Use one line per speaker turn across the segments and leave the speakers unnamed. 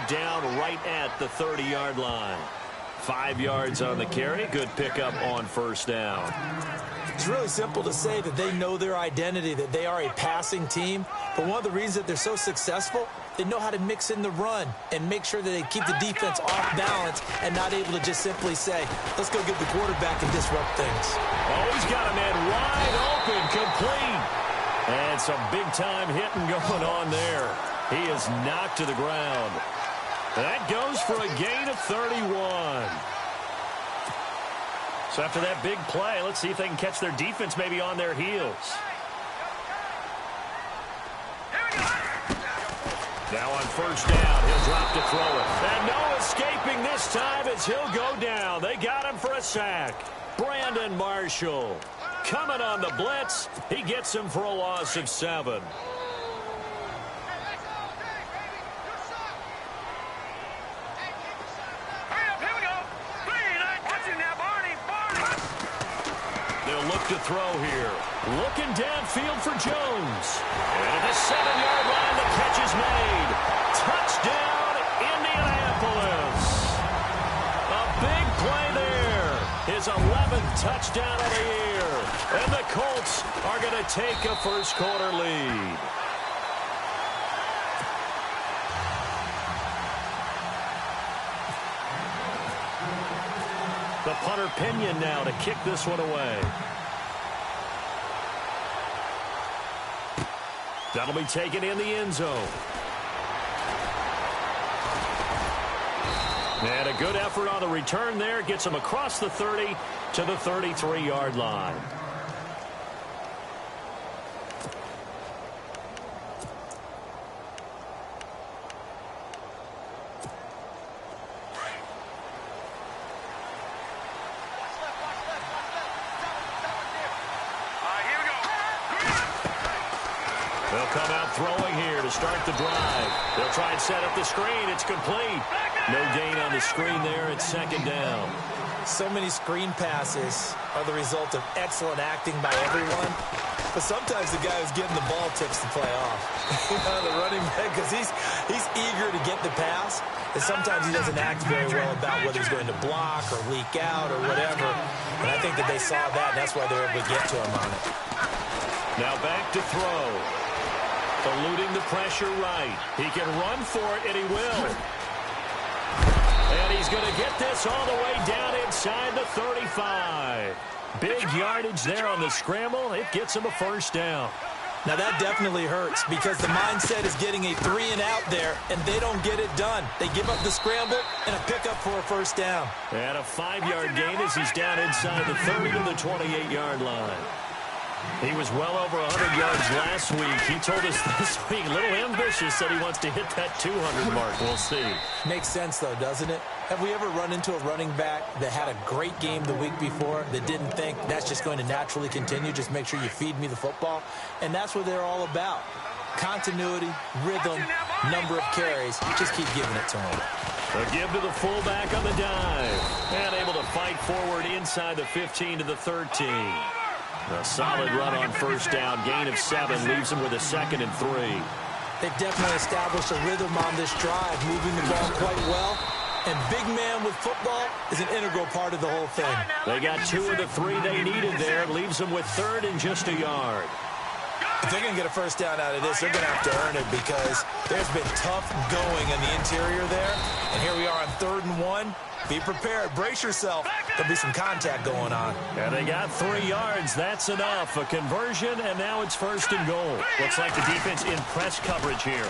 down right at the 30-yard line. 5 yards on the carry. Good pickup on first down.
It's really simple to say that they know their identity, that they are a passing team. But one of the reasons that they're so successful, they know how to mix in the run and make sure that they keep the defense off balance and not able to just simply say, let's go get the quarterback and disrupt things.
Oh, he's got a man wide open, complete. And some big-time hitting going on there. He is knocked to the ground. That goes for a gain of 31. So after that big play, let's see if they can catch their defense maybe on their heels. Now on first down, he'll drop to throw it. And no escaping this time as he'll go down. They got him for a sack. Brandon Marshall coming on the blitz. He gets him for a loss of 7. To throw here. Looking downfield for Jones. And at the 7-yard line, the catch is made. Touchdown, Indianapolis. A big play there. His 11th touchdown of the year. And the Colts are going to take a first-quarter lead. The punter Pinion now to kick this one away. That'll be taken in the end zone. And a good effort on the return there. Gets him across the 30 to the 33-yard line. Come out throwing here to start the drive. They'll try and set up the screen. It's complete. No gain on the screen there. It's second down.
So many screen passes are the result of excellent acting by everyone. But sometimes the guy who's getting the ball tips the play off. The running back, because he's eager to get the pass. And sometimes he doesn't act very well about whether he's going to block or leak out or whatever. And I think that they saw that, and that's why they were able to get to him on it.
Now back to throw. Eluding the pressure right. He can run for it, and he will. And he's going to get this all the way down inside the 35. Big yardage there on the scramble. It gets him a first down.
Now that definitely hurts because the mindset is getting a 3-and-out there, and they don't get it done. They give up the scramble and a pickup for a first down.
And a 5-yard gain as he's down inside the 30 to the 28-yard line. He was well over 100 yards last week. He told us this week, a little ambitious, said he wants to hit that 200 mark. We'll see.
Makes sense, though, doesn't it? Have we ever run into a running back that had a great game the week before that didn't think that's just going to naturally continue? Just make sure you feed me the football. And that's what they're all about. Continuity, rhythm, number of carries. Just keep giving it to him.
A give to the fullback on the dive. And able to fight forward inside the 15 to the 13. A solid run on first down. Gain of 7 leaves him with a 2nd and 3.
They've definitely established a rhythm on this drive, moving the ball quite well. And big man with football is an integral part of the whole thing.
They got 2 of the 3 they needed there. Leaves them with 3rd and just a yard.
If they're going to get a first down out of this, they're going to have to earn it because there's been tough going in the interior there. And here we are on 3rd and 1. Be prepared. Brace yourself. There'll be some contact going on.
And they got 3 yards. That's enough. A conversion, and now it's 1st and goal. Looks like the defense in press coverage here.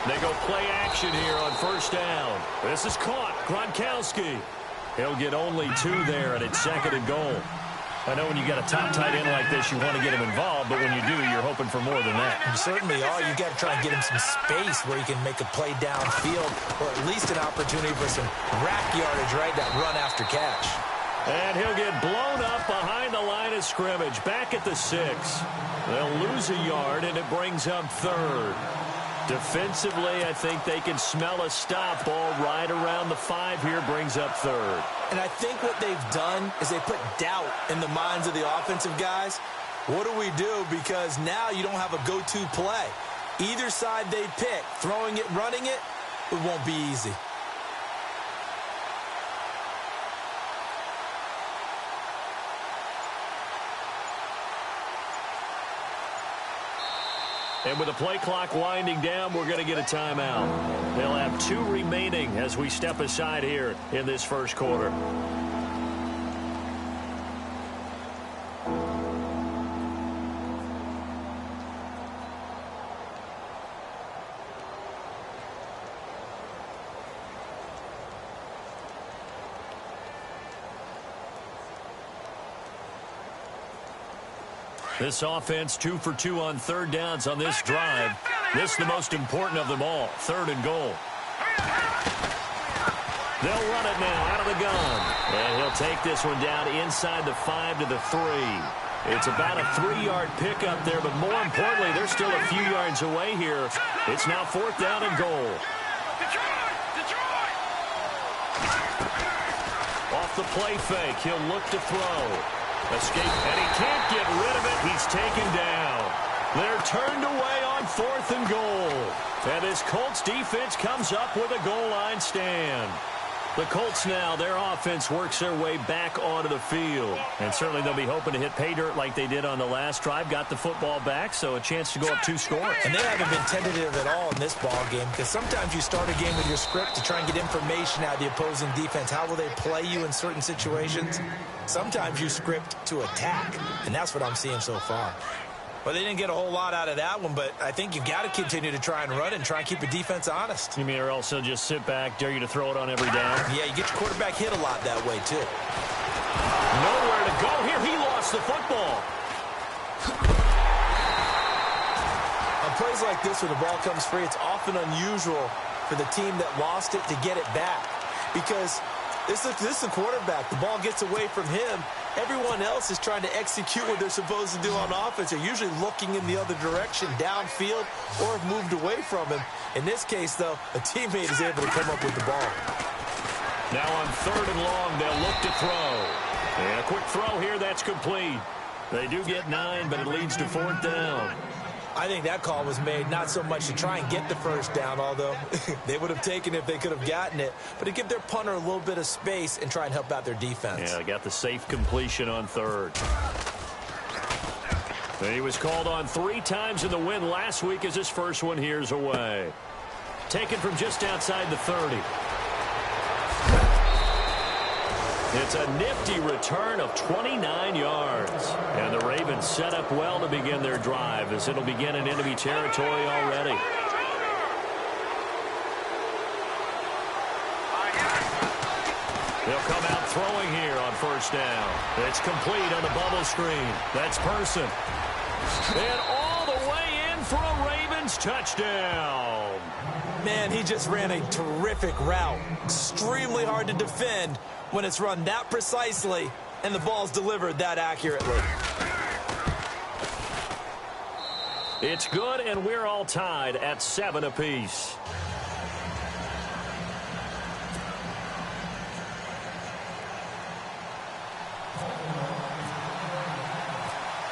They go play action here on first down. This is caught. Gronkowski. He'll get only 2 there, and it's 2nd and goal. I know when you got a top tight end like this, you want to get him involved, but when you do, you're hoping for more than that.
You certainly are. You got to try and get him some space where he can make a play downfield, or at least an opportunity for some rack yardage, right? That run after catch.
And he'll get blown up behind the line of scrimmage, back at the 6. They'll lose a yard, and it brings up 3rd. Defensively, I think they can smell a stop ball right around the 5 here, brings up 3rd.
And I think what they've done is they put doubt in the minds of the offensive guys. What do we do? Because now you don't have a go-to play. Either side they pick, throwing it, running it, it won't be easy.
And with the play clock winding down, we're going to get a timeout. They'll have 2 remaining as we step aside here in this first quarter. This offense 2 for 2 on third downs on this drive. This is the most important of them all, 3rd and goal. They'll run it now out of the gun. And he'll take this one down inside the 5 to the 3. It's about a 3-yard pickup there, but more importantly, they're still a few yards away here. It's now 4th down and goal. Off the play fake, he'll look to throw. Escape, and he can't get rid of it. He's taken down. They're turned away on 4th and goal. And this Colts defense comes up with a goal line stand. The Colts now, their offense works their way back onto the field. And certainly they'll be hoping to hit pay dirt like they did on the last drive. Got the football back, so a chance to go up 2 scores.
And they haven't been tentative at all in this ball game, because sometimes you start a game with your script to try and get information out of the opposing defense. How will they play you in certain situations? Sometimes you script to attack, and that's what I'm seeing so far. Well, they didn't get a whole lot out of that one, but I think you've got to continue to try and run and try and keep the defense honest.
You mean or also just sit back, dare you to throw it on every down?
Yeah, you get your quarterback hit a lot that way, too.
Nowhere to go here. He lost the football.
On plays like this where the ball comes free, it's often unusual for the team that lost it to get it back, because this is the quarterback. The ball gets away from him. Everyone else is trying to execute what they're supposed to do on offense. They're usually looking in the other direction, downfield, or have moved away from him. In this case, though, a teammate is able to come up with the ball.
Now on 3rd and long, they'll look to throw. And a quick throw here, that's complete. They do get 9, but it leads to 4th down.
I think that call was made not so much to try and get the first down, although they would have taken it if they could have gotten it, but to give their punter a little bit of space and try and help out their defense.
Yeah, they got the safe completion on 3rd. He was called on 3 times in the win last week as his first one here's away. Taken from just outside the 30. It's a nifty return of 29 yards. And the Ravens set up well to begin their drive as it'll begin in enemy territory already. They'll come out throwing here on 1st down. It's complete on the bubble screen. That's Person. And all the way in for a Ravens touchdown.
Man, he just ran a terrific route. Extremely hard to defend when it's run that precisely and the ball's delivered that accurately.
It's good, and we're all tied at 7 apiece.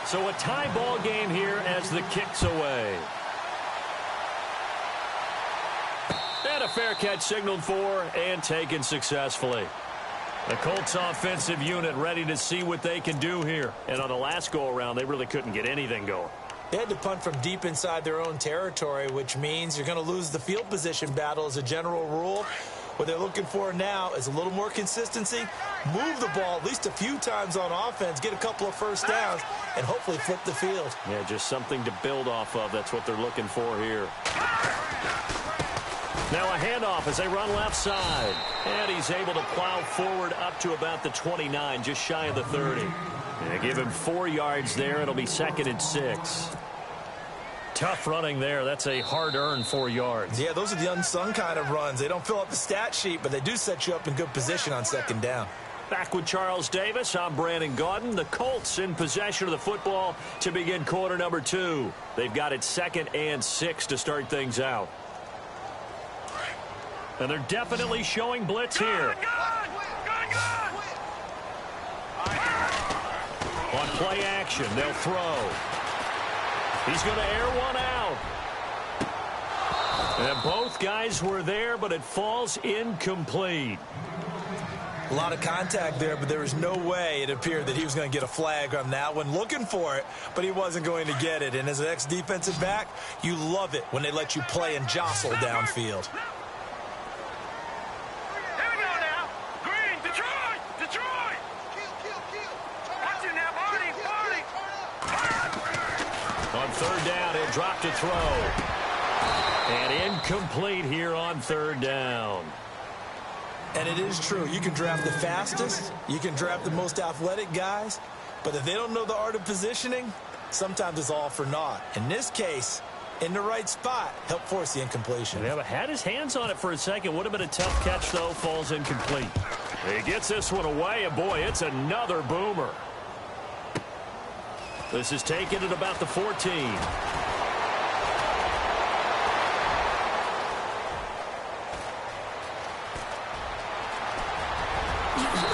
So a tie ball game here as the kick's away. And a fair catch signaled for and taken successfully. The Colts offensive unit ready to see what they can do here. And on the last go-around, they really couldn't get anything going.
They had to punt from deep inside their own territory, which means you're going to lose the field position battle as a general rule. What they're looking for now is a little more consistency, move the ball at least a few times on offense, get a couple of first downs, and hopefully flip the field.
Yeah, just something to build off of. That's what they're looking for here. Now a handoff as they run left side. And he's able to plow forward up to about the 29, just shy of the 30. And give him 4 yards there. It'll be 2nd and 6. Tough running there. That's a hard-earned 4 yards.
Yeah, those are the unsung kind of runs. They don't fill up the stat sheet, but they do set you up in good position on 2nd down.
Back with Charles Davis, I'm Brandon Gaudin. The Colts in possession of the football to begin quarter number 2. They've got it 2nd and 6 to start things out. And they're definitely showing blitz here. On play action, they'll throw. He's going to air one out. And both guys were there, but it falls incomplete.
A lot of contact there, but there was no way it appeared that he was going to get a flag on that one. Looking for it, but he wasn't going to get it. And as an ex-defensive back, you love it when they let you play and jostle downfield.
Here we go now. Green, Detroit, Detroit. Watch it now, Barney.
On third down, he'll drop to throw. And incomplete here on third down.
And it is true. You can draft the fastest. You can draft the most athletic guys. But if they don't know the art of positioning, sometimes it's all for naught. In this case, in the right spot, help force the incompletion.
Yeah, but had his hands on it for a second. Would have been a tough catch, though. Falls incomplete. He gets this one away, and boy, it's another boomer. This is taken at about the 14.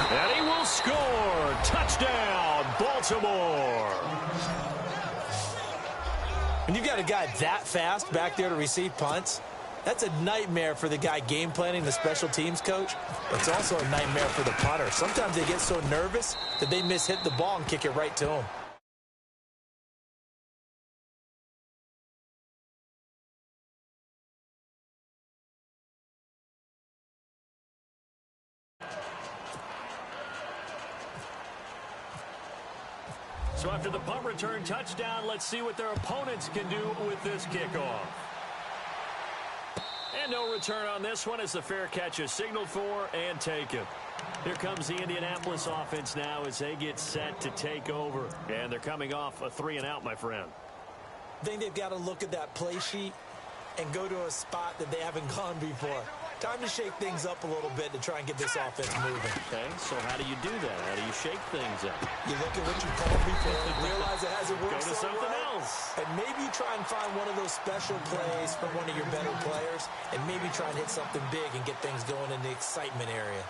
And he will score. Touchdown, Baltimore.
When you've got a guy that fast back there to receive punts, that's a nightmare for the guy game planning, the special teams coach. It's also a nightmare for the punter. Sometimes they get so nervous that they hit the ball and kick it right to him.
So after the punt return touchdown, let's see what their opponents can do with this kickoff. And no return on this one as the fair catch is signaled for and taken. Here comes the Indianapolis offense now as they get set to take over. And they're coming off a 3-and-out, my friend.
I think they've got to look at that play sheet and go to a spot that they haven't gone before. Time to shake things up a little bit to try and get this offense moving.
Okay, so how do you do that? How do you shake things up?
You look at what you called before and realize it hasn't worked
Go to
so
something
well.
else.
And maybe you try and find one of those special plays from one of your better players and maybe try and hit something big and get things going in the excitement area.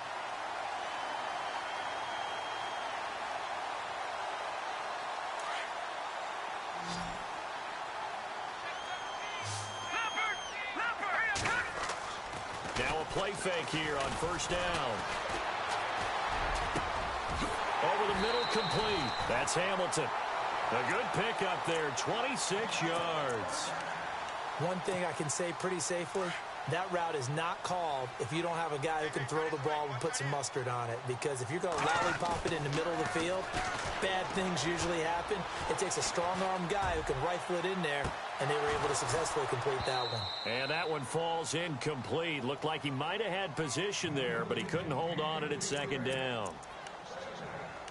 Now a play fake here on first down. Over the middle, complete. That's Hamilton. A good pickup there, 26 yards.
One thing I can say pretty safely, that route is not called if you don't have a guy who can throw the ball and put some mustard on it. Because if you're going to lollipop it in the middle of the field, bad things usually happen. It takes a strong-arm guy who can rifle it in there, and they were able to successfully complete that one.
And that one falls incomplete. Looked like he might have had position there, but he couldn't hold on it at second down.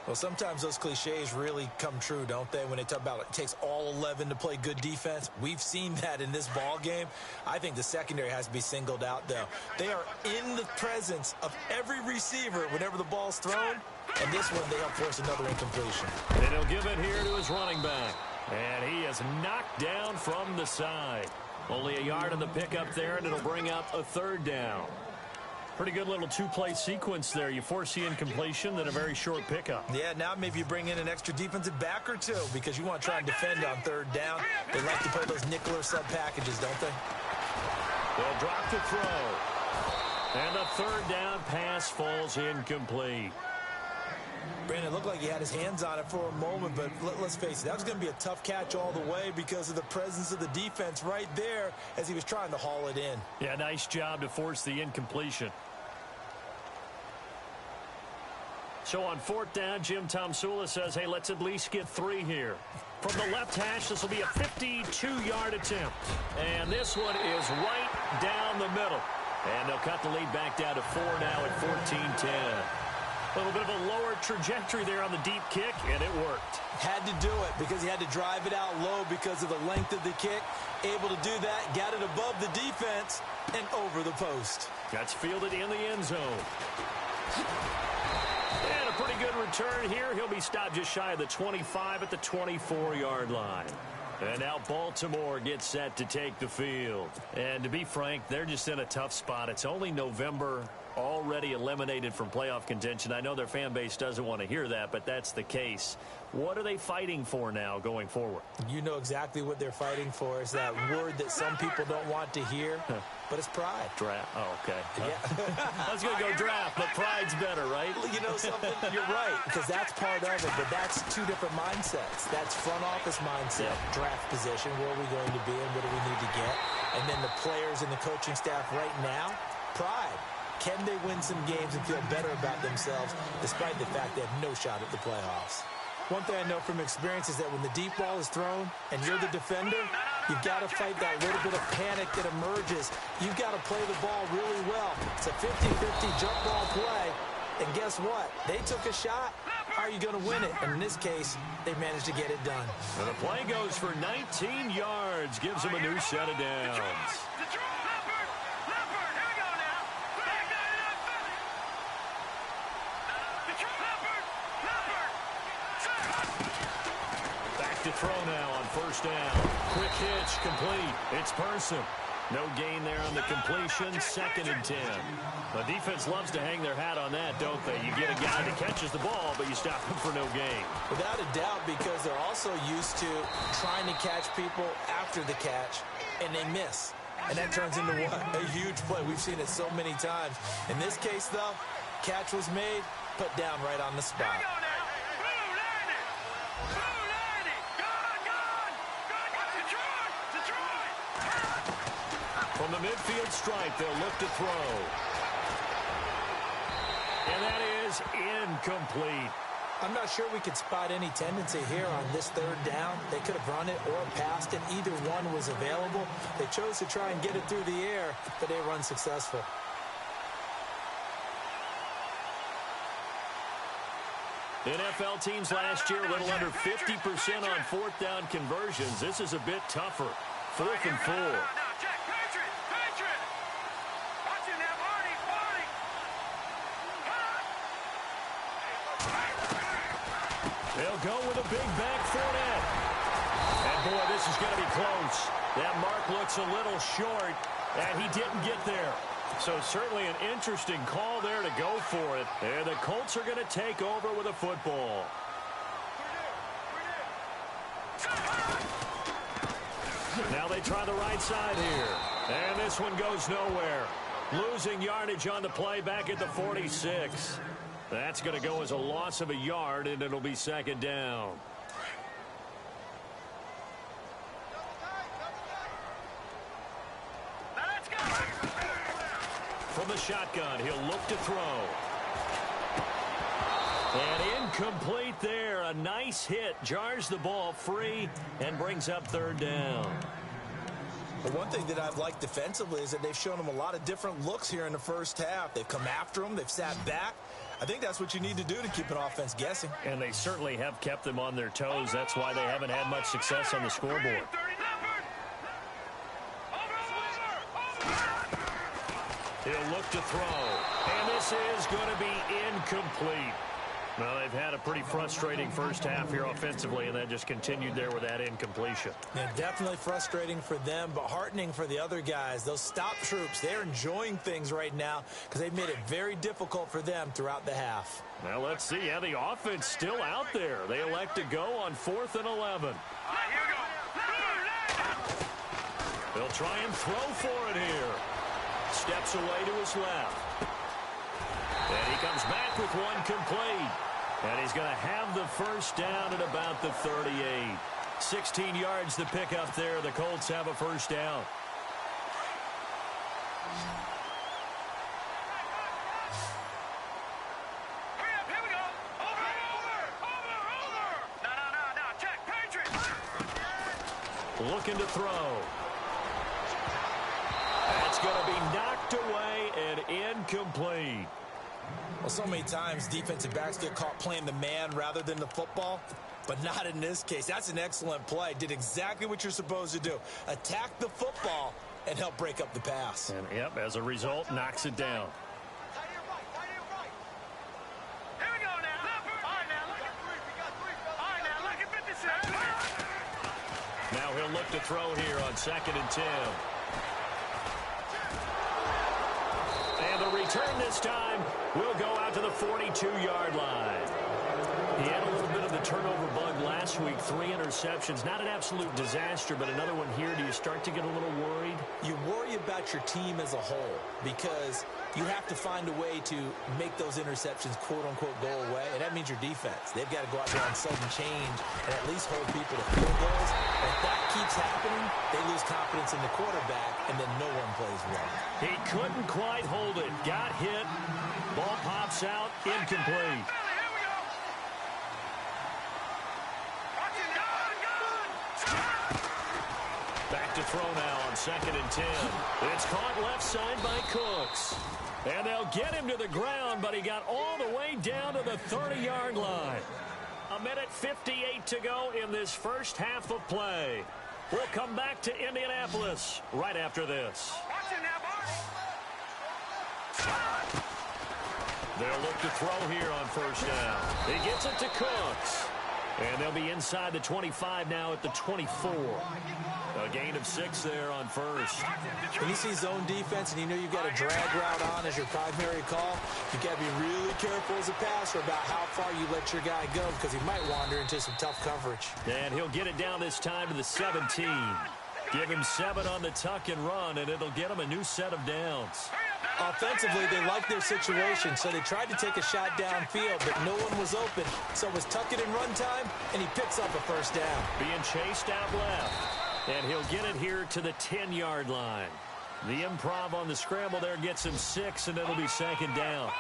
Well, sometimes those cliches really come true, don't they? When they talk about it takes all 11 to play good defense. We've seen that in this ball game. I think the secondary has to be singled out, though. They are in the presence of every receiver whenever the ball's thrown. And this one, they help force another incompletion.
And he'll give it here to his running back. And he is knocked down from the side. Only a yard on the pickup there, and it'll bring up a third down. Pretty good little two-play sequence there. You force the incompletion, then a very short pickup.
Yeah, now maybe you bring in an extra defensive back or two because you want to try and defend on third down. They like to play those nickel or sub packages, don't they?
They'll drop to throw. And the third down pass falls incomplete.
Brandon, it looked like he had his hands on it for a moment, but let's face it, that was going to be a tough catch all the way because of the presence of the defense right there as he was trying to haul it in.
Yeah, nice job to force the incompletion. So on fourth down, Jim Tomsula says, hey, let's at least get 3 here. From the left hash, this will be a 52-yard attempt. And this one is right down the middle. And they'll cut the lead back down to 4 now at 14-10. A little bit of a lower trajectory there on the deep kick, and it worked.
Had to do it because he had to drive it out low because of the length of the kick. Able to do that, got it above the defense, and over the post.
That's fielded in the end zone. And a pretty good return here. He'll be stopped just shy of the 25 at the 24-yard line. And now Baltimore gets set to take the field. And to be frank, they're just in a tough spot. It's only November, already eliminated from playoff contention. I know their fan base doesn't want to hear that, but that's the case. What are they fighting for now going forward?
You know exactly what they're fighting for. Is that word that some people don't want to hear, but it's pride.
Draft. Oh, okay.
Yeah.
I was going to go draft, but pride's better, right?
You know something? You're right, because that's part of it, but that's two different mindsets. That's front office mindset, draft position, where are we going to be and what do we need to get? And then the players and the coaching staff right now, pride. Can they win some games and feel better about themselves despite the fact they have no shot at the playoffs? One thing I know from experience is that when the deep ball is thrown and you're the defender, you've got to fight that little bit of panic that emerges. You've got to play the ball really well. It's a 50-50 jump ball play. And guess what? They took a shot. How are you going to win it? And in this case, they managed to get it done.
And the play goes for 19 yards. Gives them a new set of downs. To throw now on first down. Quick hitch, complete. It's Person. No gain there on the completion. 2nd and 10. The defense loves to hang their hat on that, don't they? You get a guy that catches the ball, but you stop him for no gain.
Without a doubt, because they're also used to trying to catch people after the catch, and they miss. And that turns into what? A huge play. We've seen it so many times. In this case, though, catch was made, put down right on the spot.
From the midfield stripe, they'll look to throw. And that is incomplete.
I'm not sure we could spot any tendency here on this 3rd down. They could have run it or passed it. Either one was available. They chose to try and get it through the air, but they were unsuccessful.
NFL teams last year a little under 50% on 4th down conversions. This is a bit tougher. 4th and 4. They'll go with a big back Fournette. And, boy, this is going to be close. That mark looks a little short, and he didn't get there. So certainly an interesting call there to go for it. And the Colts are going to take over with a football. Now they try the right side here. And this one goes nowhere. Losing yardage on the play back at the 46. That's going to go as a loss of a yard, and it'll be 2nd down. From the shotgun, he'll look to throw. And incomplete there. A nice hit. Jars the ball free and brings up 3rd down.
But one thing that I've liked defensively is that they've shown them a lot of different looks here in the first half. They've come after them. They've sat back. I think that's what you need to do to keep an offense guessing.
And they certainly have kept them on their toes. That's why they haven't had much success on the scoreboard. He'll look to throw. And this is going to be incomplete. Well, they've had a pretty frustrating first half here offensively, and then just continued there with that incompletion.
Yeah, definitely frustrating for them, but heartening for the other guys. Those stop troops, they're enjoying things right now because they've made it very difficult for them throughout the half.
Well, let's see. Yeah, the offense still out there. They elect to go on 4th and 11. They'll try and throw for it here. Steps away to his left. And he comes back with one complete. And he's going to have the first down at about the 38. 16 yards to pick up there. The Colts have a first down.
Here we go. Over. No. Check. Patriots.
Looking to throw. That's going to be knocked away and incomplete.
Well, so many times defensive backs get caught playing the man rather than the football, but not in this case. That's an excellent play. Did exactly what you're supposed to do. Attack the football and help break up the pass.
And, yep, as a result, knocks it down.
Here we go now. All right, now, look at 3. We got 3, brother. All right, now, look at 56.
Now he'll look to throw here on 2nd and 10. And the return return this time will go out to the 42-yard line. He had a little bit of the turnover bug last week, 3 interceptions. Not an absolute disaster, but another one here. Do you start to get a little worried?
You worry about your team as a whole because you have to find a way to make those interceptions, quote-unquote, go away, and that means your defense. They've got to go out there on sudden change and at least hold people to field goals. And if that keeps happening, they lose confidence in the quarterback, and then no one plays well.
He couldn't quite hold it. Got hit. Ball pops out. Incomplete. Back to throw now on 2nd and 10. It's caught left side by Cooks. And they'll get him to the ground, but he got all the way down to the 30-yard line. 1:58 to go in this first half of play. We'll come back to Indianapolis right after this. They'll look to throw here on first down. He gets it to Cooks. And they'll be inside the 25 now at the 24. A gain of 6 there on first.
When you see zone defense and you know you've got a drag route on as your primary call, you've got to be really careful as a passer about how far you let your guy go because he might wander into some tough coverage.
And he'll get it down this time to the 17. Give him 7 on the tuck and run, and it'll get him a new set of downs.
Offensively, they liked their situation, so they tried to take a shot downfield, but no one was open. So it was tuck it and run time, and he picks up a first down.
Being chased out left, and he'll get it here to the 10-yard line. The improv on the scramble there gets him 6, and it'll be 2nd down.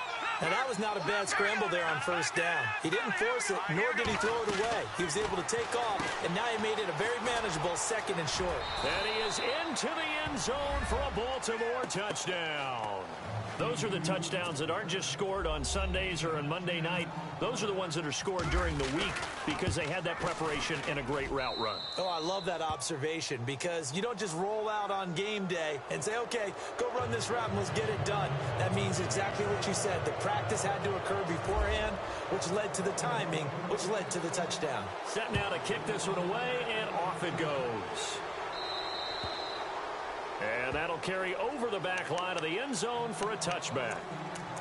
Now, that was not a bad scramble there on first down. He didn't force it, nor did he throw it away. He was able to take off, and now he made it a very manageable 2nd and short.
And he is into the end zone for a Baltimore touchdown. Those are the touchdowns that aren't just scored on Sundays or on Monday night. Those are the ones that are scored during the week because they had that preparation and a great route run.
Oh, I love that observation because you don't just roll out on game day and say, okay, go run this route and let's get it done. That means exactly what you said. The practice had to occur beforehand, which led to the timing, which led to the touchdown.
Set now to kick this one away, and off it goes. And that'll carry over the back line of the end zone for a touchback.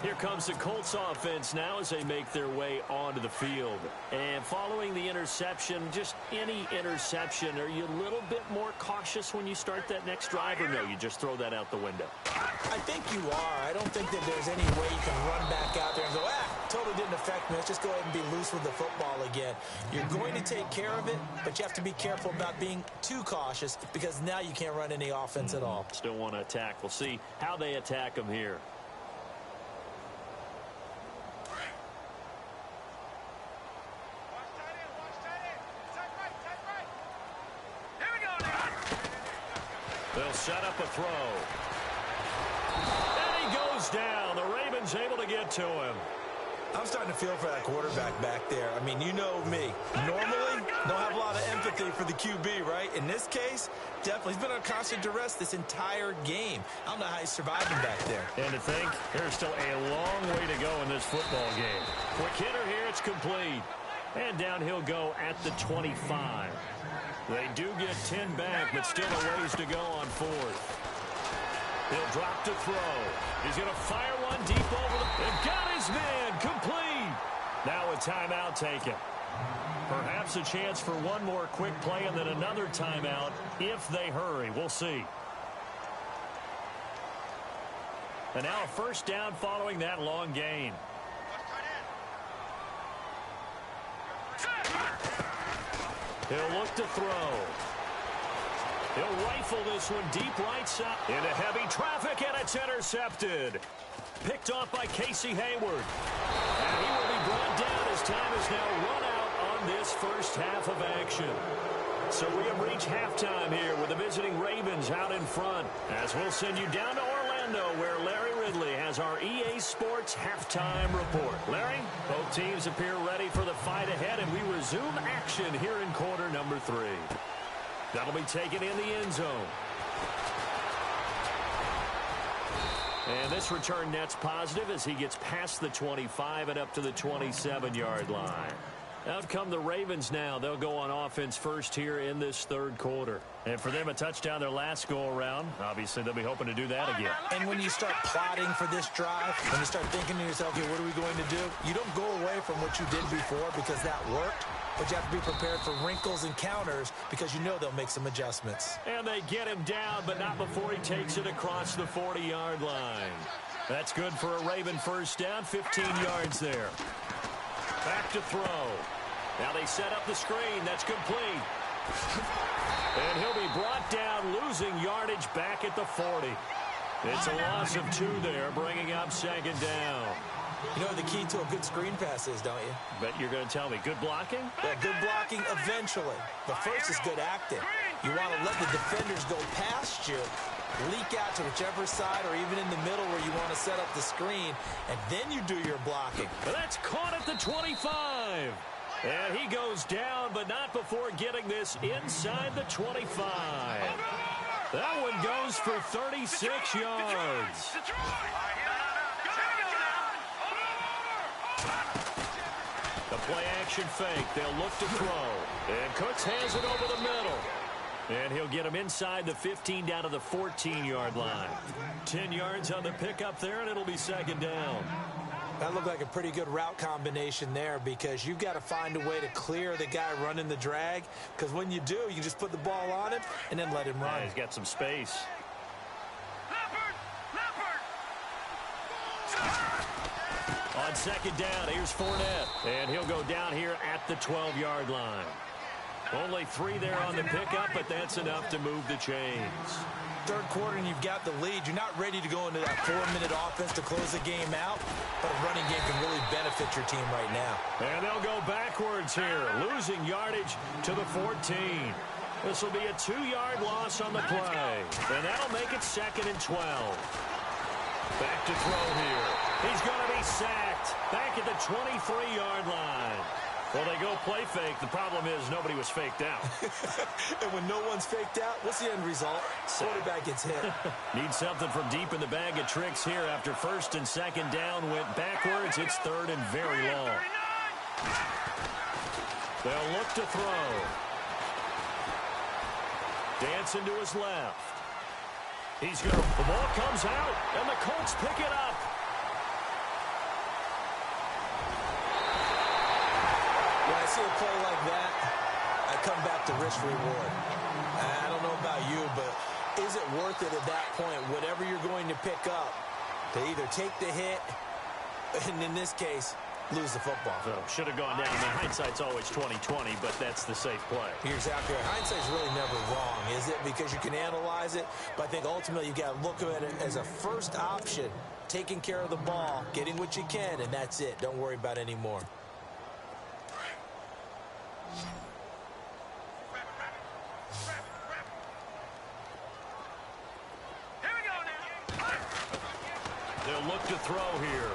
Here comes the Colts offense now as they make their way onto the field. And following the interception, just any interception, are you a little bit more cautious when you start that next drive, or no, you just throw that out the window?
I think you are. I don't think that there's any way you can run back out there and go, totally didn't affect me. Let's just go ahead and be loose with the football again. You're going to take care of it, but you have to be careful about being too cautious because now you can't run any offense at all.
Still want to attack. We'll see how they attack them here. They'll set up a throw. And he goes down. The Ravens able to get to him.
I'm starting to feel for that quarterback back there. I mean, you know me. Normally, don't have a lot of empathy for the QB, right? In this case, definitely. He's been on constant duress this entire game. I don't know how he's surviving back there.
And to think, there's still a long way to go in this football game. Quick hitter here, it's complete. And down he'll go at the 25. They do get 10 back, but still a ways to go on 4th. He'll drop to throw. He's going to fire one deep over the... And got his man complete. Now a timeout taken. Perhaps a chance for one more quick play and then another timeout if they hurry. We'll see. And now a first down following that long gain. He'll look to throw. He'll rifle this one deep right side. Into heavy traffic, and it's intercepted. Picked off by Casey Hayward. And he will be brought down as time is now run out on this first half of action. So we have reached halftime here with the visiting Ravens out in front. As we'll send you down to Orlando where Larry Ridley has our EA Sports halftime report. Larry, both teams appear ready for the fight ahead, and we resume action here in quarter number 3. That'll be taken in the end zone. And this return net's positive as he gets past the 25 and up to the 27-yard line. Out come the Ravens now. They'll go on offense first here in this third quarter. And for them, a touchdown their last go-around. Obviously, they'll be hoping to do that again.
And when you start plotting for this drive, when you start thinking to yourself, okay, what are we going to do? You don't go away from what you did before because that worked. But you have to be prepared for wrinkles and counters because you know they'll make some adjustments.
And they get him down, but not before he takes it across the 40-yard line. That's good for a Raven first down, 15 yards there. Back to throw. Now they set up the screen. That's complete. And he'll be brought down, losing yardage back at the 40. It's a loss of 2 there, bringing up second down.
You know what the key to a good screen pass is, don't you?
Bet you're going to tell me. Good blocking?
Yeah, good blocking eventually. But first is good acting. You want to let the defenders go past you, leak out to whichever side or even in the middle where you want to set up the screen, and then you do your blocking.
That's caught at the 25. And he goes down, but not before getting this inside the 25. That one goes for 36 yards. The play-action fake. They'll look to throw. And Cooks has it over the middle. And he'll get him inside the 15 down to the 14-yard line. 10 yards on the pickup there, and it'll be second down.
That looked like a pretty good route combination there because you've got to find a way to clear the guy running the drag. Because when you do, you just put the ball on him and then let him run.
Yeah, he's got some space. On second down, here's Fournette. And he'll go down here at the 12-yard line. Only 3 there on the pickup, but that's enough to move the chains.
Third quarter and you've got the lead. You're not ready to go into that 4-minute offense to close the game out, but a running game can really benefit your team right now.
And they'll go backwards here, losing yardage to the 14. This will be a 2-yard loss on the play, and that'll make it second and 12. Back to throw here. He's going to be sacked back at the 23-yard line. Well, they go play fake. The problem is nobody was faked out.
And when no one's faked out, what's the end result? Quarterback gets hit.
Need something from deep in the bag of tricks here after first and second down went backwards. It's third and very long. They'll look to throw. Dancing to his left. He's going to, the ball comes out, and the Colts pick it up.
When I see a play like that, I come back to risk reward. I don't know about you, but is it worth it at that point, whatever you're going to pick up, to either take the hit, and in this case, lose the football?
So, should have gone down. I mean, hindsight's always 20/20, but that's the safe play.
You're exactly right. Hindsight's really never wrong, is it? Because you can analyze it, but I think ultimately you've got to look at it as a first option, taking care of the ball, getting what you can, and that's it. Don't worry about any more.
They'll look to throw here.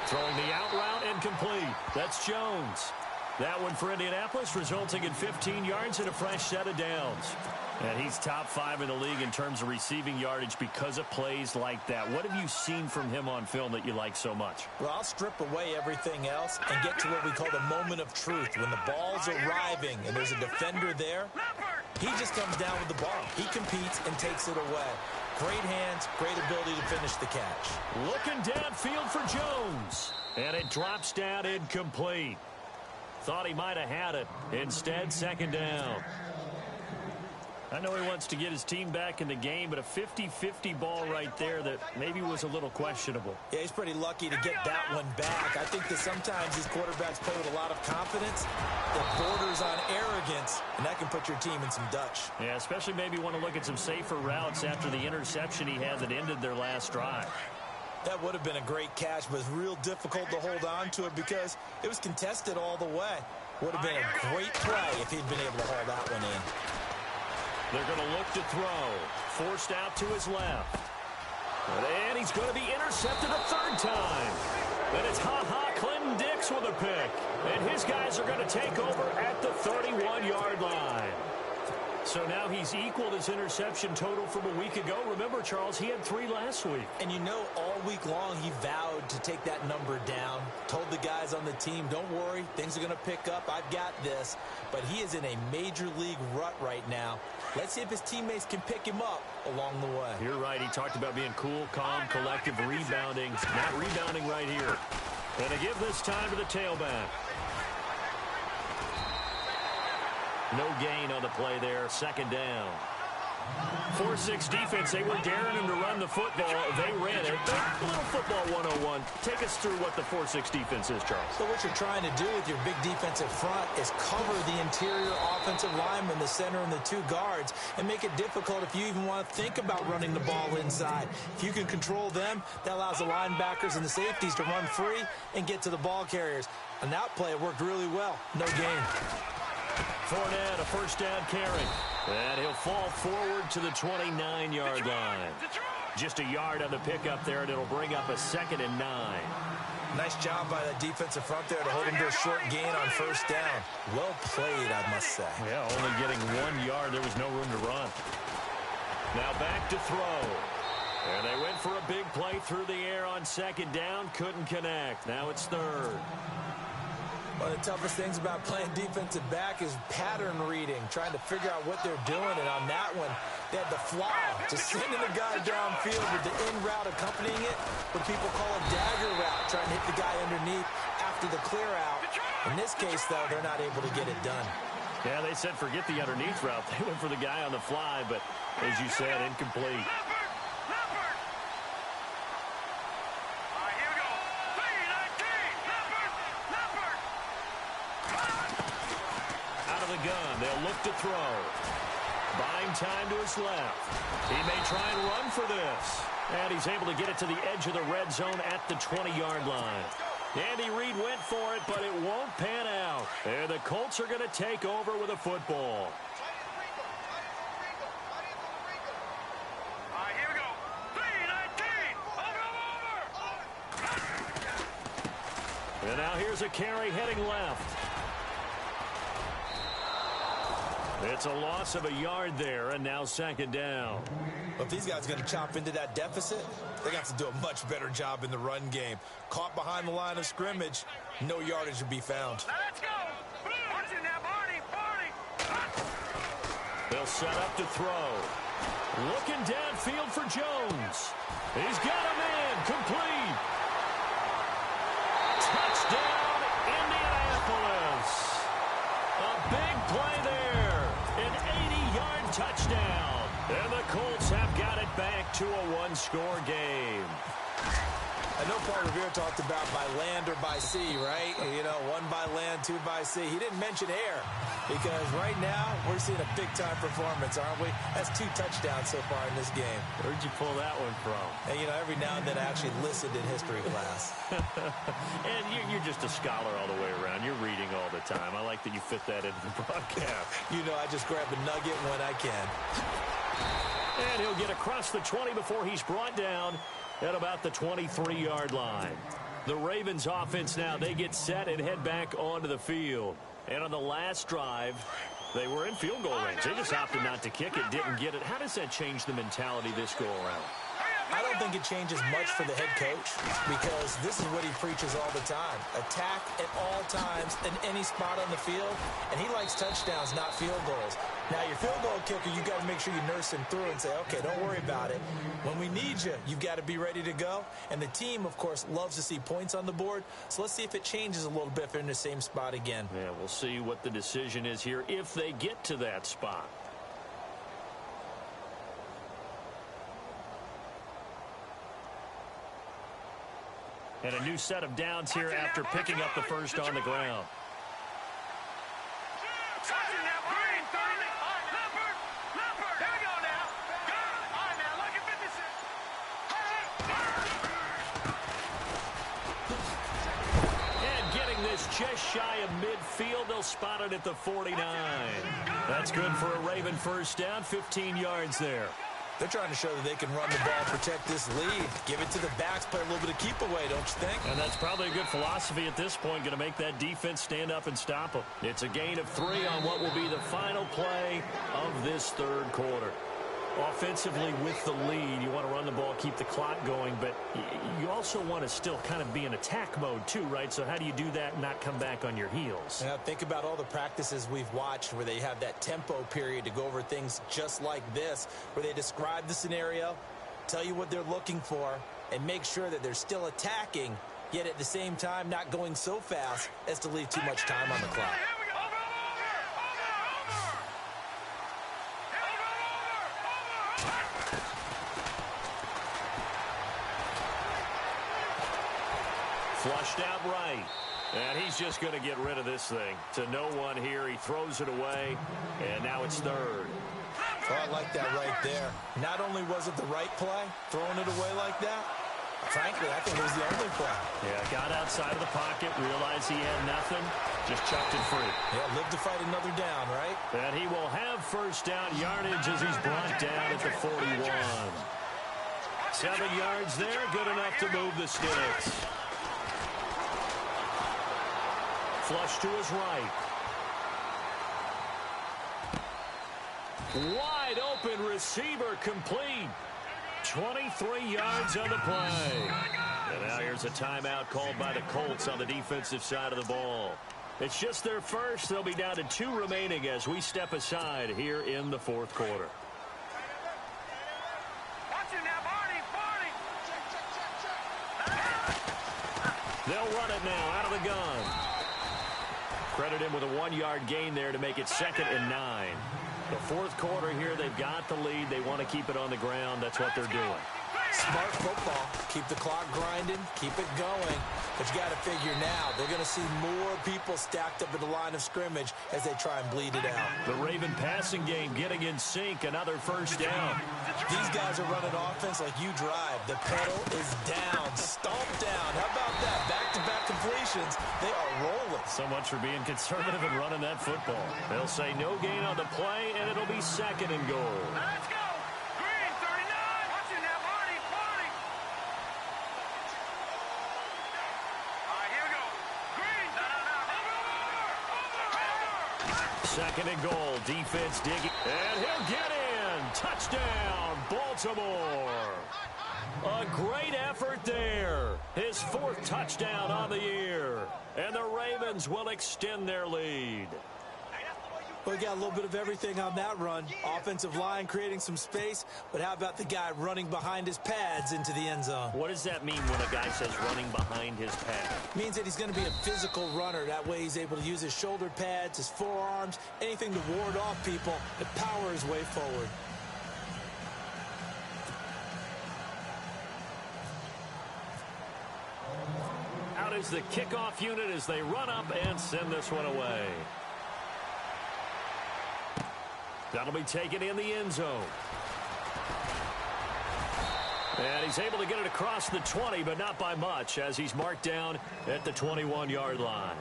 Throwing the out route incomplete. That's Jones. That one for Indianapolis, resulting in 15 yards and a fresh set of downs. And he's top 5 in the league in terms of receiving yardage because of plays like that. What have you seen from him on film that you like so much?
Well, I'll strip away everything else and get to what we call the moment of truth. When the ball's arriving and there's a defender there, he just comes down with the ball. He competes and takes it away. Great hands, great ability to finish the catch.
Looking downfield for Jones. And it drops down incomplete. Thought he might have had it. Instead, second down. I know he wants to get his team back in the game, but a 50-50 ball right there that maybe was a little questionable.
Yeah, he's pretty lucky to get that one back. I think that sometimes these quarterbacks play with a lot of confidence that borders on arrogance, and that can put your team in some Dutch.
Yeah, especially maybe want to look at some safer routes after the interception he had that ended their last drive.
That would have been a great catch, but it's real difficult to hold on to it because it was contested all the way. Would have been a great play if he'd been able to hold that one in.
They're going to look to throw. Forced out to his left. And he's going to be intercepted a third time. And it's Clinton Dix with a pick. And his guys are going to take over at the 31-yard line. So now he's equaled his interception total from a week ago. Remember, Charles, he had 3 last week.
And you know, all week long he vowed to take that number down. Told the guys on the team, don't worry, things are going to pick up. I've got this. But he is in a major league rut right now. Let's see if his teammates can pick him up along the way.
You're right. He talked about being cool, calm, collective, rebounding. Not rebounding right here. And to give this time to the tailback. No gain on the play there. Second down. 4-6 defense. They were daring him to run the football. They ran it. A little football 101. Take us through what the 4-6 defense is, Charles.
So what you're trying to do with your big defensive front is cover the interior offensive lineman, the center, and the 2 guards, and make it difficult if you even want to think about running the ball inside. If you can control them, that allows the linebackers and the safeties to run free and get to the ball carriers. On that play, it worked really well. No gain.
Fournette, a first down carry. And he'll fall forward to the 29-yard line. Just a yard on the pickup there, and it'll bring up a 2nd and 9.
Nice job by that defensive front there to hold him to a short gain on first down. Well played, I must say.
Yeah, only getting 1 yard. There was no room to run. Now back to throw. And they went for a big play through the air on 2nd down. Couldn't connect. Now it's 3rd.
One of the toughest things about playing defensive back is pattern reading, trying to figure out what they're doing. And on that one, they had the fly, just sending the guy downfield with the in route accompanying it, what people call a dagger route, trying to hit the guy underneath after the clear out. In this case, though, they're not able to get it done.
Yeah, they said forget the underneath route. They went for the guy on the fly, but as you said, incomplete. Gun. They'll look to throw. Buying time to his left. He may try and run for this. And he's able to get it to the edge of the red zone at the 20-yard line. Andy Reid went for it, but it won't pan out. And the Colts are going to take over with a football.
Here we go. 3-19. Over.
And now here's a carry heading left. It's a loss of a yard there, and now 2nd down.
Well, if these guys are going to chop into that deficit, they got to do a much better job in the run game. Caught behind the line of scrimmage, no yardage to be found.
Now let's go. Watch it now, Barney.
They'll set up to throw. Looking downfield for Jones. He's got a man. Complete. Touchdown, Indianapolis. A big play there. An 80-yard touchdown. And the Colts have got it back to a 1-score game.
I know Paul Revere talked about by land or by sea, right? You know, 1 by land, 2 by sea. He didn't mention air because right now we're seeing a big-time performance, aren't we? That's 2 touchdowns so far in this game.
Where'd you pull that one from?
And, you know, every now and then I actually listened in history class.
And you're just a scholar all the way around. You're reading all the time. I like that you fit that into the broadcast.
You know, I just grab a nugget when I can.
And he'll get across the 20 before he's brought down at about the 23-yard line. The Ravens offense now, they get set and head back onto the field. And on the last drive, they were in field goal range. They just opted not to kick it, didn't get it. How does that change the mentality this go around?
I don't think it changes much for the head coach because this is what he preaches all the time. Attack at all times in any spot on the field, and he likes touchdowns, not field goals. Now, your field goal kicker, you got to make sure you nurse him through and say, okay, don't worry about it. When we need you, you've got to be ready to go. And the team, of course, loves to see points on the board. So let's see if it changes a little bit if they're in the same spot again.
Yeah, we'll see what the decision is here if they get to that spot. And a new set of downs here after picking up the first on the ground. And getting this just shy of midfield, they'll spot it at the 49. That's good for a Raven first down, 15 yards there.
They're trying to show that they can run the ball, protect this lead. Give it to the backs, play a little bit of keep away, don't you think?
And that's probably a good philosophy at this point, going to make that defense stand up and stop them. It's a gain of 3 on what will be the final play of this third quarter. Offensively, with the lead, you want to run the ball, keep the clock going, but you also want to still kind of be in attack mode too, right? So how do you do that and not come back on your heels?
Now, think about all the practices we've watched where they have that tempo period to go over things just like this, where they describe the scenario, tell you what they're looking for, and make sure that they're still attacking, yet at the same time not going so fast as to leave too much time on the clock.
Flushed out right. And he's just going to get rid of this thing. To no one here. He throws it away. And now it's third.
Oh, I like that right there. Not only was it the right play, throwing it away like that, frankly, I think it was the only play.
Yeah, got outside of the pocket, realized he had nothing, just chucked it free.
Yeah, live to fight another down, right?
And he will have first down yardage as he's brought down at the 41. 7 yards there, good enough to move the sticks. Flush to his right. Wide open receiver complete. 23 yards on the play. And now here's a timeout called by the Colts on the defensive side of the ball. It's just their first. They'll be down to 2 remaining as we step aside here in the fourth quarter. They'll run it now out of the gun. Credit him with a 1-yard gain there to make it 2nd and 9. The fourth quarter here, they've got the lead. They want to keep it on the ground. That's what they're doing.
Smart football. Keep the clock grinding. Keep it going. But you got to figure now, they're going to see more people stacked up at the line of scrimmage as they try and bleed it out.
The Raven passing game getting in sync. Another first down.
These guys are running offense like you drive. The pedal is down. Stomp down. How about that? Back-to-back completions. They are rolling.
So much for being conservative and running that football. They'll say no gain on the play, and it'll be 2nd and goal.
Let's go! Green, 39! Watch it now, Barney! Barney! All right, here we go. Green! Over!
2nd and goal. Defense digging. And he'll get in. Touchdown, Baltimore. A great effort there. His 4th touchdown on the year. And the Ravens will extend their lead.
Well, we got a little bit of everything on that run. Offensive line creating some space, but how about the guy running behind his pads into the end zone?
What does that mean when a guy says running behind his pad?
Means that he's going to be a physical runner. That way he's able to use his shoulder pads, his forearms, anything to ward off people and power his way forward.
Out is the kickoff unit as they run up and send this one away. That'll be taken in the end zone. And he's able to get it across the 20, but not by much, as he's marked down at the 21-yard line.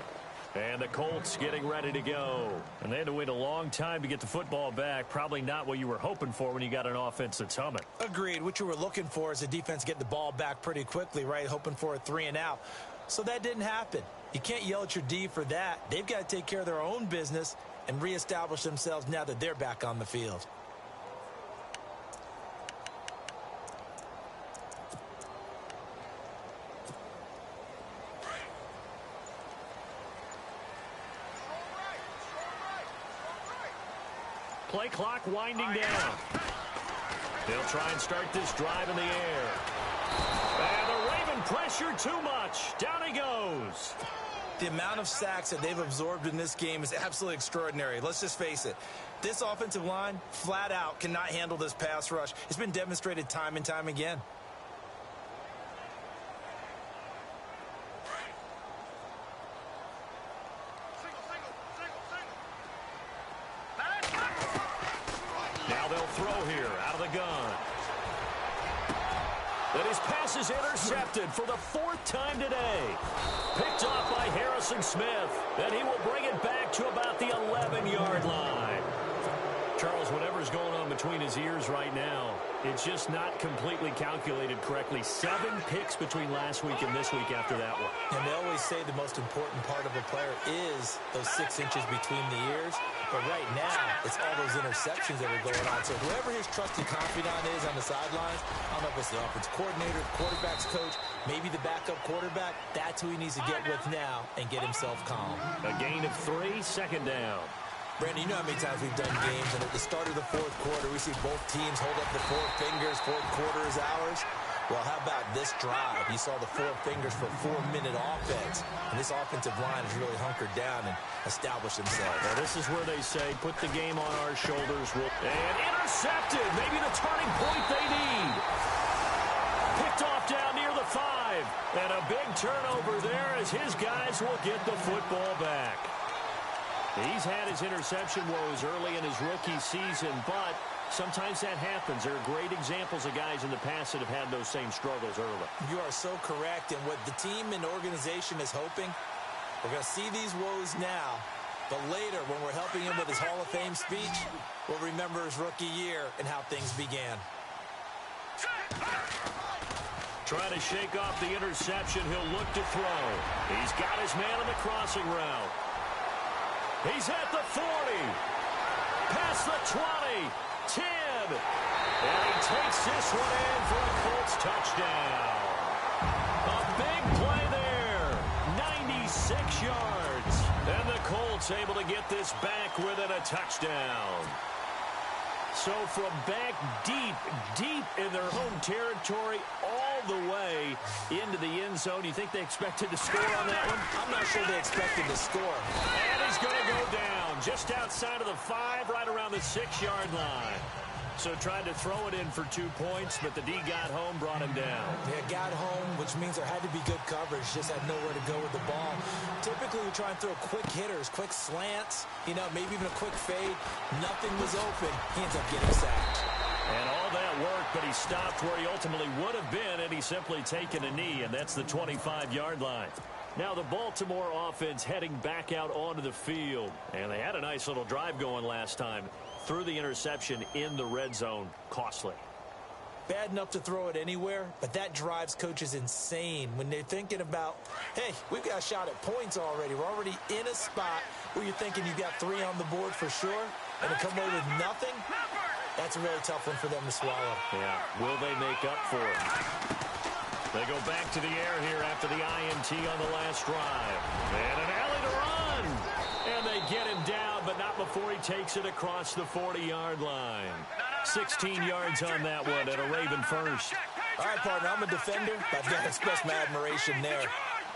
And the Colts getting ready to go. And they had to wait a long time to get the football back. Probably not what you were hoping for when you got an offense that's humming.
Agreed. What you were looking for is the defense get the ball back pretty quickly, right? Hoping for a 3 and out. So that didn't happen. You can't yell at your D for that. They've got to take care of their own business and reestablish themselves now that they're back on the field.
Play clock winding down. They'll try and start this drive in the air. And the Raven pressure too much. Down he goes.
The amount of sacks that they've absorbed in this game is absolutely extraordinary. Let's just face it. This offensive line, flat out, cannot handle this pass rush. It's been demonstrated time and time again.
Now they'll throw here out of the gun. And his pass is intercepted for the 4th time today. Picked off by Harrison Smith. And he will bring it back to about the 11-yard line. Charles, whatever's going on between his ears right now, it's just not completely calculated correctly. 7 picks between last week and this week after that one.
And they always say the most important part of a player is those 6 inches between the ears. But right now, it's all those interceptions that are going on. So whoever his trusted confidant is on the sidelines, I don't know if it's the offensive coordinator, the quarterback's coach, maybe the backup quarterback, that's who he needs to get with now and get himself calm.
A gain of 3, second down.
Brandon, you know how many times we've done games, and at the start of the fourth quarter, we see both teams hold up the 4 fingers, fourth quarter is ours. Well, how about this drive? You saw the 4 fingers for 4-minute offense, and this offensive line has really hunkered down and established themselves.
Now, this is where they say, put the game on our shoulders. And intercepted, maybe the turning point they need. Picked off down near the 5, and a big turnover there as his guys will get the football back. He's had his interception woes early in his rookie season, but sometimes that happens. There are great examples of guys in the past that have had those same struggles early.
You are so correct, and what the team and organization is hoping, we're going to see these woes now, but later when we're helping him with his Hall of Fame speech, we'll remember his rookie year and how things began.
Trying to shake off the interception, he'll look to throw. He's got his man on the crossing route. He's at the 40, past the 20, 10, and he takes this one in for a Colts touchdown. A big play there, 96 yards, and the Colts able to get this back within a touchdown. So from back deep in their home territory, all the way into the end zone. Do you think they expected to score on that one?
I'm not sure they expected to score.
And he's going to go down just outside of the 5, right around the 6-yard line. So tried to throw it in for 2 points, but the D got home, brought him down.
Yeah, got home, which means there had to be good coverage. Just had nowhere to go with the ball. Typically, we try and throw quick hitters, quick slants, maybe even a quick fade. Nothing was open. He ends up getting sacked.
And all that worked, but he stopped where he ultimately would have been, and he's simply taken a knee, and that's the 25-yard line. Now the Baltimore offense heading back out onto the field, and they had a nice little drive going last time. Threw the interception in the red zone. Costly.
Bad enough to throw it anywhere, but that drives coaches insane when they're thinking about, hey, we've got a shot at points already. We're already in a spot where you're thinking you've got 3 on the board for sure, and to come away with nothing, that's a really tough one for them to swallow.
Yeah, will they make up for it? They go back to the air here after the INT on the last drive. And an alley to run. And they get him down, but not before he takes it across the 40-yard line. 16 yards on that one and a Raven first.
All right, partner, I'm a defender, but I've got to express my admiration there.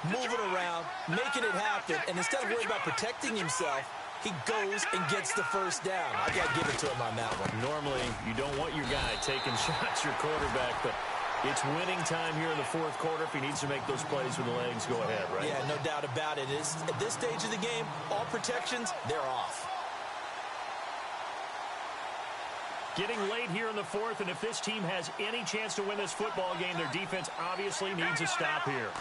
Moving around, making it happen, and instead of worrying about protecting himself, he goes and gets the first down. I got to give it to him on that one.
Normally, you don't want your guy taking shots, your quarterback, but it's winning time here in the fourth quarter. If he needs to make those plays with the legs, go ahead, right?
Yeah, no doubt about it. At this stage of the game, all protections, they're off.
Getting late here in the fourth, and if this team has any chance to win this football game, their defense obviously needs a stop here.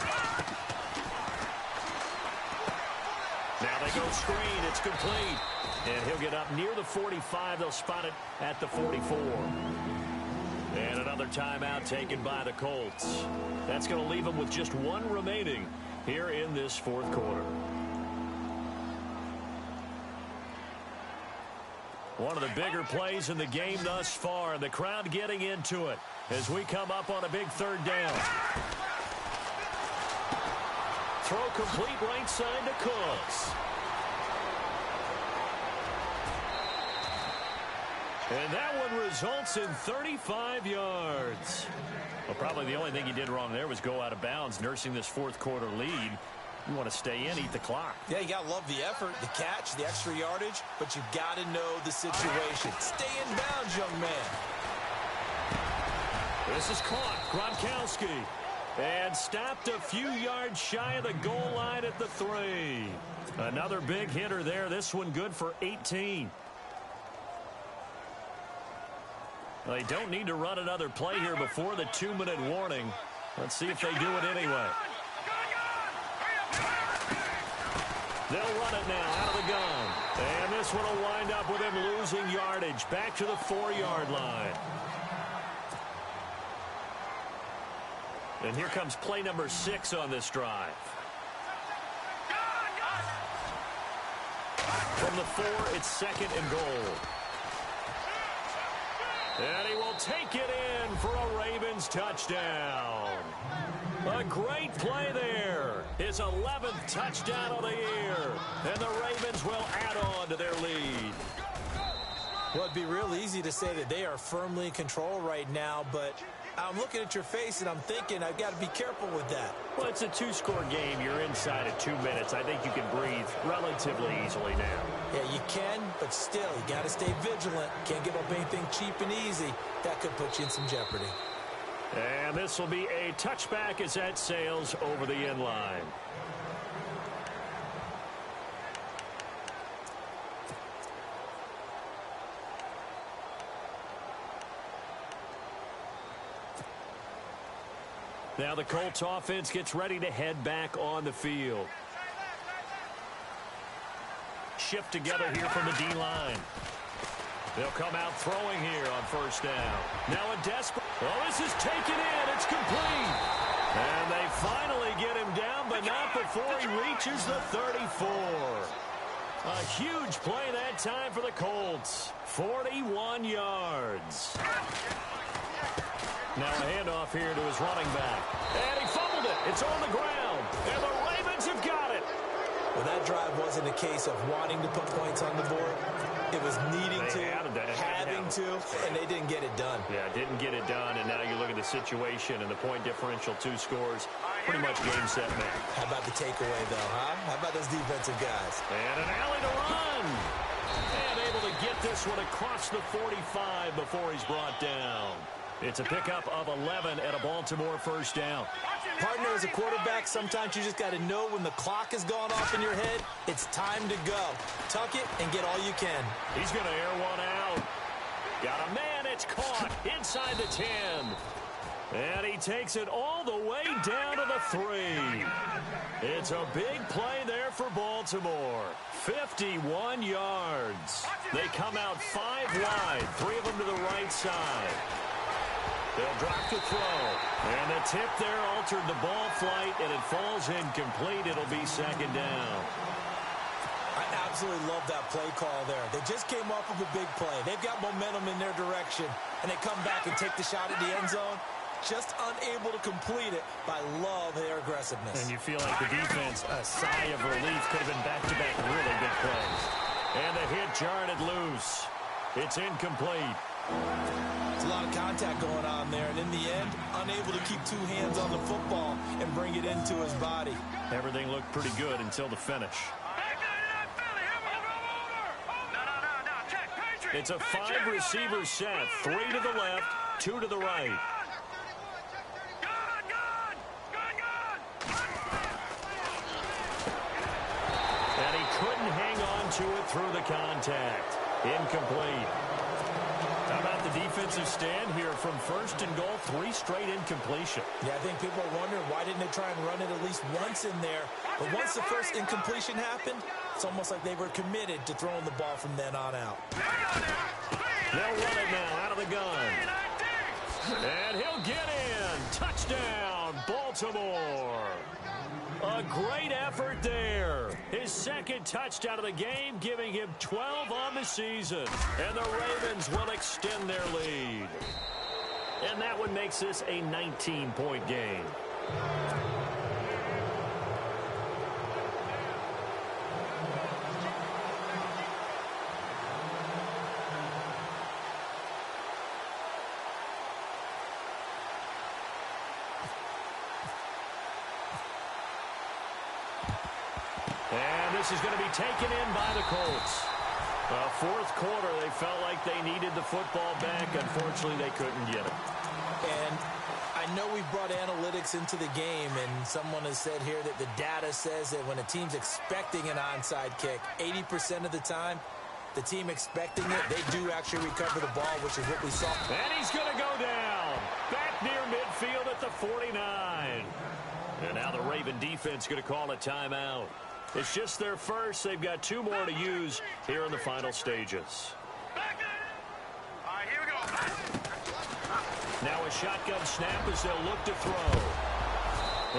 Now they go screen. It's complete. And he'll get up near the 45. They'll spot it at the 44. And another timeout taken by the Colts. That's going to leave them with just 1 remaining here in this fourth quarter. One of the bigger plays in the game thus far. And the crowd getting into it as we come up on a big 3rd down. Throw complete right side to Cooks. And that one results in 35 yards. Well, probably the only thing he did wrong there was go out of bounds, nursing this fourth quarter lead. You want to stay in, eat the clock.
Yeah, you got to love the effort, the catch, the extra yardage, but you've got to know the situation. Stay in bounds, young man.
This is caught. Gronkowski. And stopped a few yards shy of the goal line at the 3. Another big hitter there. This one good for 18. They don't need to run another play here before the 2-minute warning. Let's see if they do it anyway. They'll run it now out of the gun. And this one will wind up with him losing yardage back to the 4-yard line. And here comes play number 6 on this drive. From the 4, it's 2nd and goal. And he will take it in for a Ravens touchdown. A great play there. His 11th touchdown of the year. And the Ravens will add on to their lead.
Well, it'd be real easy to say that they are firmly in control right now, but I'm looking at your face and I'm thinking I've got to be careful with that.
Well, it's a 2-score game. You're inside of 2 minutes. I think you can breathe relatively easily now.
Yeah, you can, but still, you got to stay vigilant. Can't give up anything cheap and easy. That could put you in some jeopardy.
And this will be a touchback as that sails over the end line. Now the Colts offense gets ready to head back on the field. Shift together here from the D-line. They'll come out throwing here on first down. Now a desperate... Oh, this is taken in. It's complete. And they finally get him down, but not before he reaches the 34. A huge play that time for the Colts. 41 yards. Now a handoff here to his running back. And he fumbled it. It's on the ground. And the Ravens have got it.
Well, that drive wasn't a case of wanting to put points on the board. It was needing to, having to, and they didn't get it done.
Yeah, didn't get it done, and now you look at the situation and the point differential, 2 scores, pretty much game, set, match.
How about the takeaway, though, huh? How about those defensive guys?
And an alley to run. And able to get this one across the 45 before he's brought down. It's a pickup of 11 at a Baltimore first down.
Partner, as a quarterback, sometimes you just got to know when the clock has gone off in your head, it's time to go. Tuck it and get all you can.
He's going to air one out. Got a man, it's caught inside the 10. And he takes it all the way down to the 3. It's a big play there for Baltimore. 51 yards. They come out 5 wide, 3 of them to the right side. They'll drop to throw. And the tip there altered the ball flight, and it falls incomplete. It'll be 2nd down.
I absolutely love that play call there. They just came off of a big play. They've got momentum in their direction, and they come back and take the shot at the end zone. Just unable to complete it, but I love their aggressiveness.
And you feel like the defense, a sigh of relief, could have been back-to-back really big plays. And the hit jarred it loose. It's incomplete.
There's a lot of contact going on there, and in the end, unable to keep 2 hands on the football and bring it into his body.
Everything looked pretty good until the finish. It's a 5-receiver set, 3 to the left, 2 to the right. And he couldn't hang on to it through the contact. Incomplete. How about the defensive stand here from 1st and goal, 3 straight incompletion.
Yeah, I think people are wondering why didn't they try and run it at least once in there. But once the first incompletion happened, it's almost like they were committed to throwing the ball from then on out.
They'll run it now out of the gun. And he'll get in. Touchdown, Baltimore. A great effort there. His 2nd touchdown of the game, giving him 12 on the season. And the Ravens will extend their lead. And that one makes this a 19-point game. And this is going to be taken in by the Colts. 4th quarter, they felt like they needed the football back. Unfortunately, they couldn't get it.
And I know we've brought analytics into the game, and someone has said here that the data says that when a team's expecting an onside kick, 80% of the time, the team expecting it, they do actually recover the ball, which is what we saw.
And he's going to go down. Back near midfield at the 49. And now the Raven defense going to call a timeout. It's just their first. They've got 2 more to use here in the final stages.
All right, here we go.
Now a shotgun snap as they'll look to throw.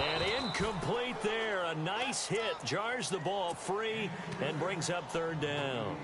And incomplete there. A nice hit. Jars the ball free and brings up 3rd down.